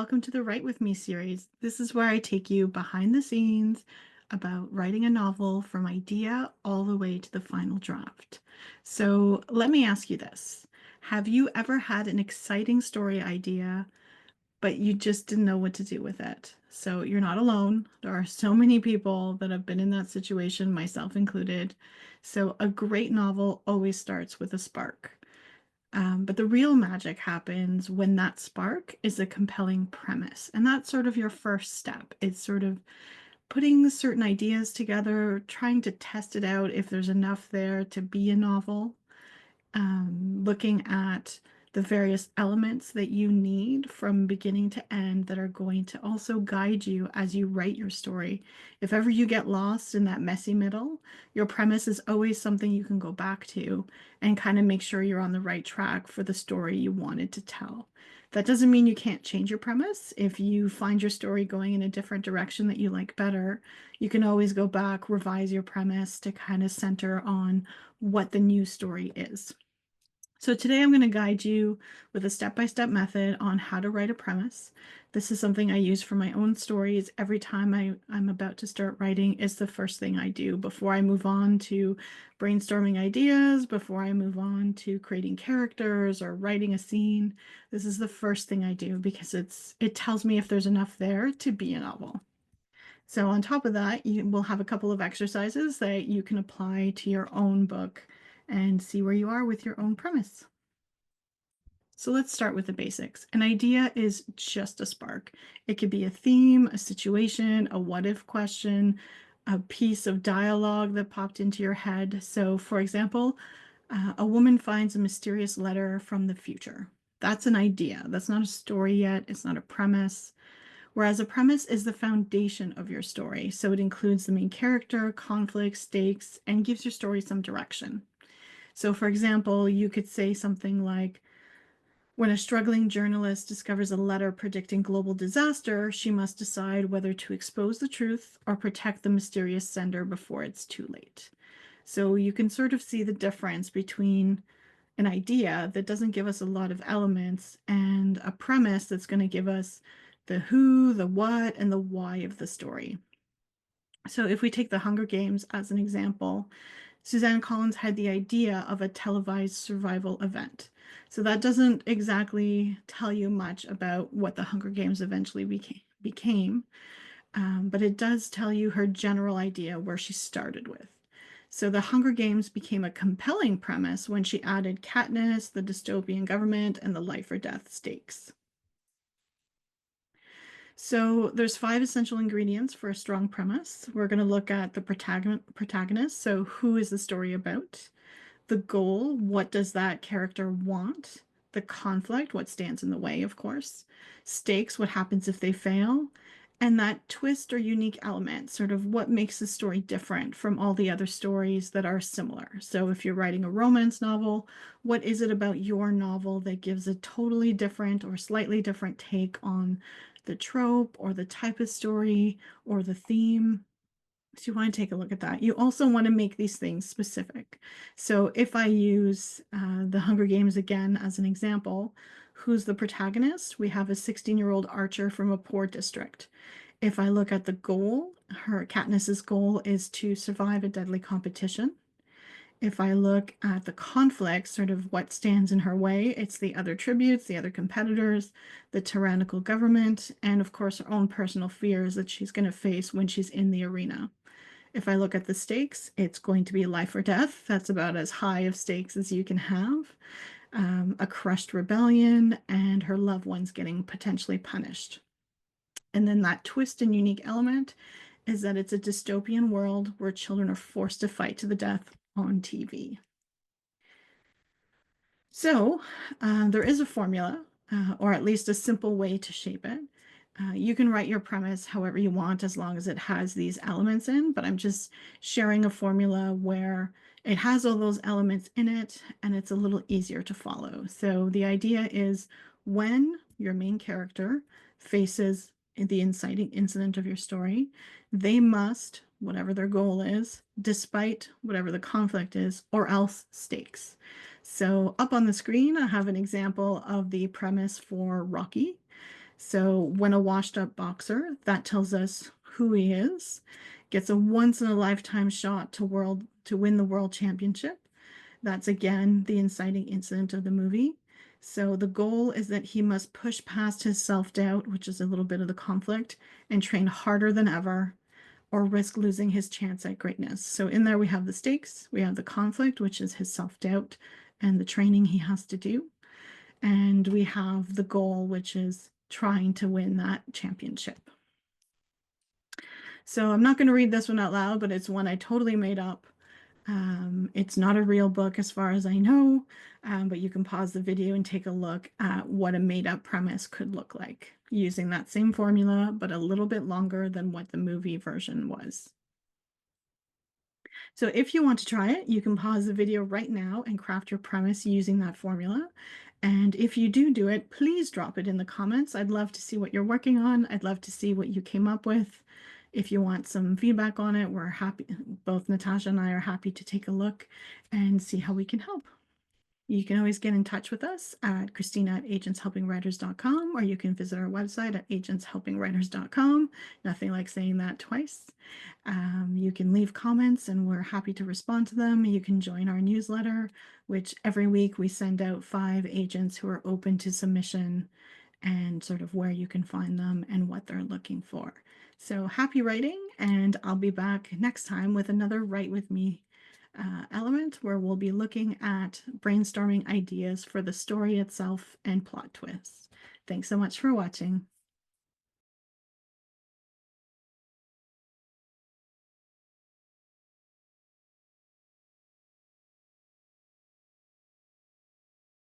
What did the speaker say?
Welcome to the Write With Me series. This is where I take you behind the scenes about writing a novel from idea all the way to the final draft. So let me ask you this. Have you ever had an exciting story idea, but you just didn't know what to do with it? So you're not alone. There are so many people that have been in that situation, myself included. So a great novel always starts with a spark. But the real magic happens when that spark is a compelling premise. And that's sort of your first step. It's sort of putting certain ideas together, trying to test it out if there's enough there to be a novel, looking at the various elements that you need from beginning to end that are going to also guide you as you write your story. If ever you get lost in that messy middle, your premise is always something you can go back to and kind of make sure you're on the right track for the story you wanted to tell. That doesn't mean you can't change your premise. If you find your story going in a different direction that you like better, you can always go back, revise your premise to kind of center on what the new story is. So today I'm going to guide you with a step-by-step method on how to write a premise. This is something I use for my own stories. Every time I'm about to start writing, it's the first thing I do before I move on to brainstorming ideas, before I move on to creating characters or writing a scene. This is the first thing I do because it tells me if there's enough there to be a novel. So on top of that, you will have a couple of exercises that you can apply to your own book and see where you are with your own premise. So let's start with the basics. An idea is just a spark. It could be a theme, a situation, a what if question, a piece of dialogue that popped into your head. So for example, a woman finds a mysterious letter from the future. That's an idea. That's not a story yet. It's not a premise. Whereas a premise is the foundation of your story. So it includes the main character, conflict, stakes, and gives your story some direction. So for example, you could say something like, when a struggling journalist discovers a letter predicting global disaster, she must decide whether to expose the truth or protect the mysterious sender before it's too late. So you can sort of see the difference between an idea that doesn't give us a lot of elements and a premise that's going to give us the who, the what, and the why of the story. So if we take the Hunger Games as an example, Suzanne Collins had the idea of a televised survival event. So that doesn't exactly tell you much about what the Hunger Games eventually became, but it does tell you her general idea where she started with. So the Hunger Games became a compelling premise when she added Katniss, the dystopian government, and the life or death stakes. So there's 5 essential ingredients for a strong premise. We're going to look at the protagonist. So who is the story about? The goal, what does that character want? The conflict, what stands in the way, of course. Stakes, what happens if they fail? And that twist or unique element, sort of what makes the story different from all the other stories that are similar. So if you're writing a romance novel, what is it about your novel that gives a totally different or slightly different take on the trope or the type of story or the theme? So you want to take a look at that. You also want to make these things specific. So if I use the Hunger Games again as an example, who's the protagonist? We have a 16-year-old archer from a poor district. If I look at the goal, her Katniss's goal is to survive a deadly competition. If I look at the conflict, sort of what stands in her way, it's the other tributes, the other competitors, the tyrannical government, and of course her own personal fears that she's going to face when she's in the arena. If I look at the stakes, it's going to be life or death. That's about as high of stakes as you can have. A crushed rebellion and her loved ones getting potentially punished. And then that twist and unique element is that it's a dystopian world where children are forced to fight to the death on TV. So there is a formula, or at least a simple way to shape it. You can write your premise however you want as long as it has these elements in, but I'm just sharing a formula where it has all those elements in it and it's a little easier to follow. So the idea is when your main character faces the inciting incident of your story, they must, whatever their goal is, despite whatever the conflict is, or else stakes. So up on the screen, I have an example of the premise for Rocky. So when a washed up boxer, that tells us who he is, gets a once in a lifetime shot to win the world championship. That's again the inciting incident of the movie. So the goal is that he must push past his self-doubt, which is a little bit of the conflict, and train harder than ever or risk losing his chance at greatness. So in there we have the stakes, we have the conflict, which is his self-doubt and the training he has to do. And we have the goal, which is trying to win that championship. So I'm not going to read this one out loud, but it's one I totally made up. It's not a real book as far as I know, but you can pause the video and take a look at what a made-up premise could look like using that same formula, but a little bit longer than what the movie version was. So if you want to try it, you can pause the video right now and craft your premise using that formula. And if you do it, please drop it in the comments. I'd love to see what you're working on. I'd love to see what you came up with. If you want some feedback on it, we're happy. Both Natasha and I are happy to take a look and see how we can help. You can always get in touch with us at Christina@agentshelpingwriters.com, or you can visit our website at agentshelpingwriters.com. Nothing like saying that twice. You can leave comments and we're happy to respond to them. You can join our newsletter, which every week we send out 5 agents who are open to submission and sort of where you can find them and what they're looking for. So happy writing, and I'll be back next time with another Write With Me element where we'll be looking at brainstorming ideas for the story itself and plot twists. Thanks so much for watching.